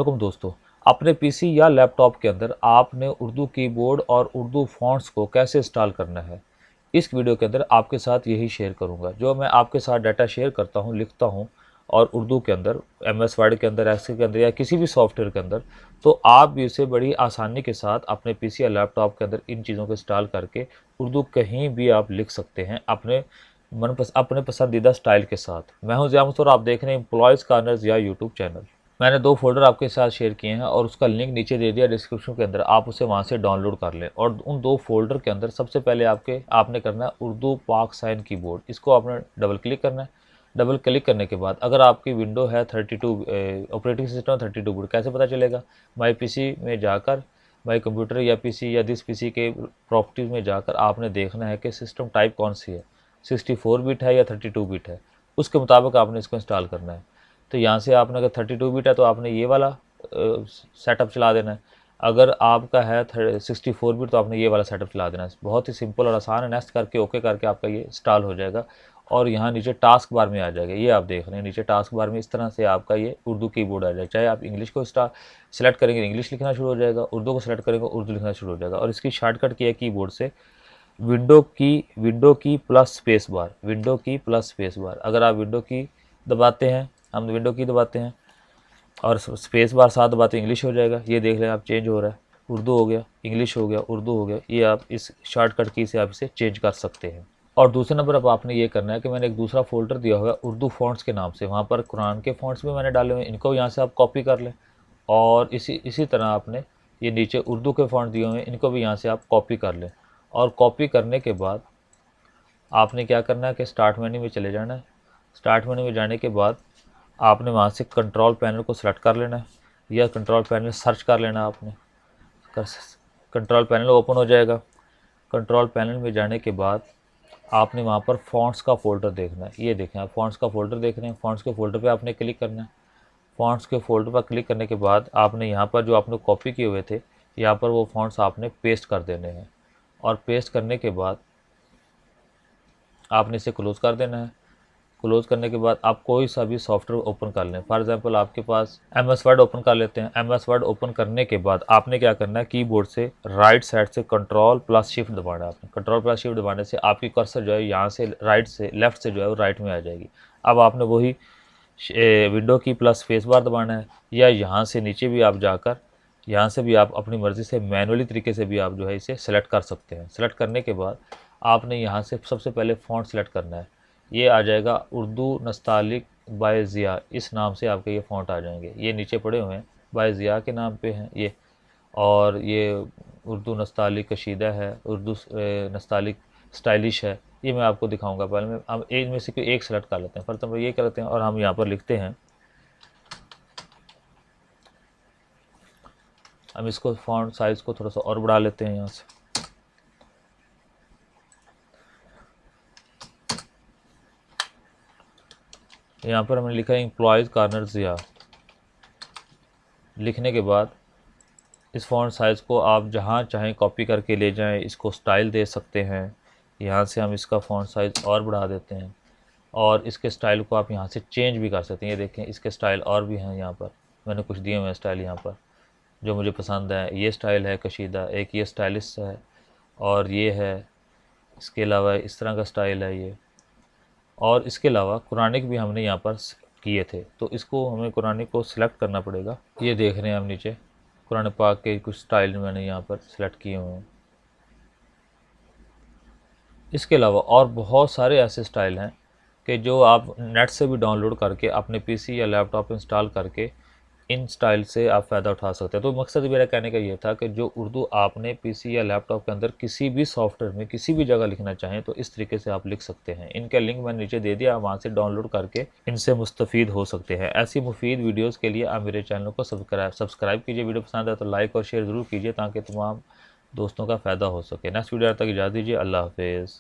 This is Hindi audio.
वालेकुम दोस्तों। अपने पीसी या लैपटॉप के अंदर आपने उर्दू कीबोर्ड और उर्दू फ़ॉन्ट्स को कैसे इंस्टॉल करना है, इस वीडियो के अंदर आपके साथ यही शेयर करूंगा। जो मैं आपके साथ डाटा शेयर करता हूं, लिखता हूं और उर्दू के अंदर, एमएस वर्ड के अंदर, एक्सेल के अंदर या किसी भी सॉफ्टवेयर के अंदर, तो आप भी इसे बड़ी आसानी के साथ अपने पीसी या लैपटॉप के अंदर इन चीज़ों को इंस्टॉल करके उर्दू कहीं भी आप लिख सकते हैं अपने पसंदीदा स्टाइल के साथ। मैं हूं ज़िया मुस्तफ़ा और आप देख रहे हैं एम्प्लॉयज़ कॉर्नर या यूट्यूब चैनल। मैंने 2 फ़ोल्डर आपके साथ शेयर किए हैं और उसका लिंक नीचे दे दिया डिस्क्रिप्शन के अंदर, आप उसे वहाँ से डाउनलोड कर लें। और उन 2 फ़ोल्डर के अंदर सबसे पहले आपने करना है उर्दू पाक साइन कीबोर्ड, इसको आपने डबल क्लिक करना है। डबल क्लिक करने के बाद अगर आपकी विंडो है 32 ऑपरेटिंग सिस्टम 32 बिट, कैसे पता चलेगा? माई पीसी में जाकर, माई कंप्यूटर या पीसी या दिस पीसी के प्रॉपर्टीज़ में जाकर आपने देखना है कि सिस्टम टाइप कौन सी है, 64 बिट है या 32 बिट है, उसके मुताबिक आपने इसको इंस्टॉल करना है। तो यहाँ से आपने अगर 32 बिट है तो आपने ये वाला सेटअप चला देना है। अगर आपका है 64 बिट तो आपने ये वाला सेटअप चला देना है। बहुत ही सिंपल और आसान है। नेक्स्ट करके ओके करके आपका ये इंस्टॉल हो जाएगा और यहाँ नीचे टास्क बार में आ जाएगा। ये आप देख रहे हैं नीचे टास्क बार में इस तरह से आपका ये उर्दू कीबोर्ड आ जाएगा। चाहे आप इंग्लिश को सेलेक्ट करेंगे इंग्लिश लिखना शुरू हो जाएगा, उर्दू को सेलेक्ट करेंगे उर्दू लिखना शुरू हो जाएगा। और इसकी शॉर्टकट की है कीबोर्ड से विंडो की प्लस स्पेस बार, विंडो की प्लस स्पेस बार। अगर आप विंडो की दबाते हैं, हम विंडो की दबाते हैं और स्पेस बार साथ दबाते इंग्लिश हो जाएगा। ये देख लें आप, चेंज हो रहा है, उर्दू हो गया, इंग्लिश हो गया, उर्दू हो गया। ये आप इस शॉर्टकट की से आप इसे चेंज कर सकते हैं। और दूसरे नंबर अब आपने ये करना है कि मैंने एक दूसरा फ़ोल्डर दिया हुआ है उर्दू फ़ॉन्ट्स के नाम से, वहाँ पर कुरान के फ़ॉन्ट्स भी मैंने डाले हुए हैं, इनको यहाँ से आप कॉपी कर लें। और इसी तरह आपने ये नीचे उर्दू के फ़ॉन्ट दिए हुए हैं, इनको भी यहाँ से आप कॉपी कर लें। और कॉपी करने के बाद आपने क्या करना है कि स्टार्ट मेन्यू में चले जाना है। स्टार्ट मेन्यू में जाने के बाद आपने वहाँ से कंट्रोल पैनल को सेलेक्ट कर लेना है या कंट्रोल पैनल सर्च कर लेना आपने। कंट्रोल पैनल ओपन हो जाएगा। कंट्रोल पैनल में जाने के बाद आपने वहाँ पर फ़ॉन्ट्स का फ़ोल्डर देखना है। ये देखें, आप फ़ॉन्ट्स का फ़ोल्डर देख रहे हैं। फ़ॉन्ट्स के फ़ोल्डर पे आपने क्लिक करना है। फ़ॉन्ट्स के फ़ोल्डर पर क्लिक करने के बाद आपने यहाँ पर जो आपने कॉपी किए हुए थे, यहाँ पर वो फ़ॉन्ट्स आपने पेस्ट कर देने हैं। और पेस्ट करने के बाद आपने इसे क्लोज़ कर देना है। क्लोज़ करने के बाद आप कोई सा भी सॉफ्टवेयर ओपन कर लें। फॉर एग्जांपल आपके पास एमएस वर्ड ओपन कर लेते हैं। एमएस वर्ड ओपन करने के बाद आपने क्या करना है, कीबोर्ड से राइट साइड से कंट्रोल प्लस शिफ्ट दबाना है आपने। कंट्रोल प्लस शिफ्ट दबाने से आपकी कर्सर जो है यहाँ से राइट से लेफ़्ट से जो है वो राइट में आ जाएगी। अब आपने वही विंडो की प्लस स्पेस बार दबाना है या यहाँ से नीचे भी आप जाकर यहाँ से भी आप अपनी मर्ज़ी से मैनुअली तरीके से भी आप जो है इसे सेलेक्ट कर सकते हैं। सेलेक्ट करने के बाद आपने यहाँ से सबसे पहले फ़ॉन्ट सेलेक्ट करना है। ये आ जाएगा उर्दू नस्तालिक बाय ज़िया, इस नाम से आपके ये फ़ॉन्ट आ जाएंगे। ये नीचे पड़े हुए हैं, बाय ज़िया के नाम पे हैं ये। और ये उर्दू नस्तालिक कशीदा है, उर्दू नस्तालिक स्टाइलिश है। ये मैं आपको दिखाऊंगा। पहले मैं हम इनमें से कोई एक सेलेक्ट कर लेते हैं। फॉर एग्जाम्पल ये कर लेते हैं और हम यहाँ पर लिखते हैं। हम इसको फ़ॉन्ट साइज़ को थोड़ा सा और बढ़ा लेते हैं यहाँ से। यहाँ पर हमने लिखा है एम्प्लॉयज़ कॉर्नर ज़िया। लिखने के बाद इस फ़ॉन्ट साइज़ को आप जहाँ चाहें कॉपी करके ले जाएं, इसको स्टाइल दे सकते हैं। यहाँ से हम इसका फ़ॉन्ट साइज़ और बढ़ा देते हैं और इसके स्टाइल को आप यहाँ से चेंज भी कर सकते हैं। ये देखें, इसके स्टाइल और भी हैं यहाँ पर, मैंने कुछ दिए हुए हैं स्टाइल यहाँ पर जो मुझे पसंद है। ये स्टाइल है कशीदा, एक ये स्टाइलिश है और ये है। इसके अलावा इस तरह का स्टाइल है ये। और इसके अलावा कुरानिक भी हमने यहाँ पर किए थे, तो इसको हमें कुरानिक को सिलेक्ट करना पड़ेगा। ये देख रहे हैं हम नीचे कुरान पाक के कुछ स्टाइल मैंने यहाँ पर सिलेक्ट किए हुए हैं। इसके अलावा और बहुत सारे ऐसे स्टाइल हैं कि जो आप नेट से भी डाउनलोड करके अपने पीसी या लैपटॉप पे इंस्टॉल करके इन स्टाइल से आप फ़ायदा उठा सकते हैं। तो मकसद मेरा कहने का ये था कि जो उर्दू आपने पीसी या लैपटॉप के अंदर किसी भी सॉफ्टवेयर में किसी भी जगह लिखना चाहें तो इस तरीके से आप लिख सकते हैं। इनका लिंक मैंने नीचे दे दिया, आप वहाँ से डाउनलोड करके इनसे मुस्तफ़ीद हो सकते हैं। ऐसी मुफीद वीडियोज़ के लिए आप मेरे चैनल को सब्सक्राइब कीजिए। वीडियो पसंद आए तो लाइक और शेयर ज़रूर कीजिए ताकि तमाम दोस्तों का फ़ायदा हो सके। नेक्स्ट वीडियो तक इजाज़त दीजिए। अल्लाह हाफ़िज़।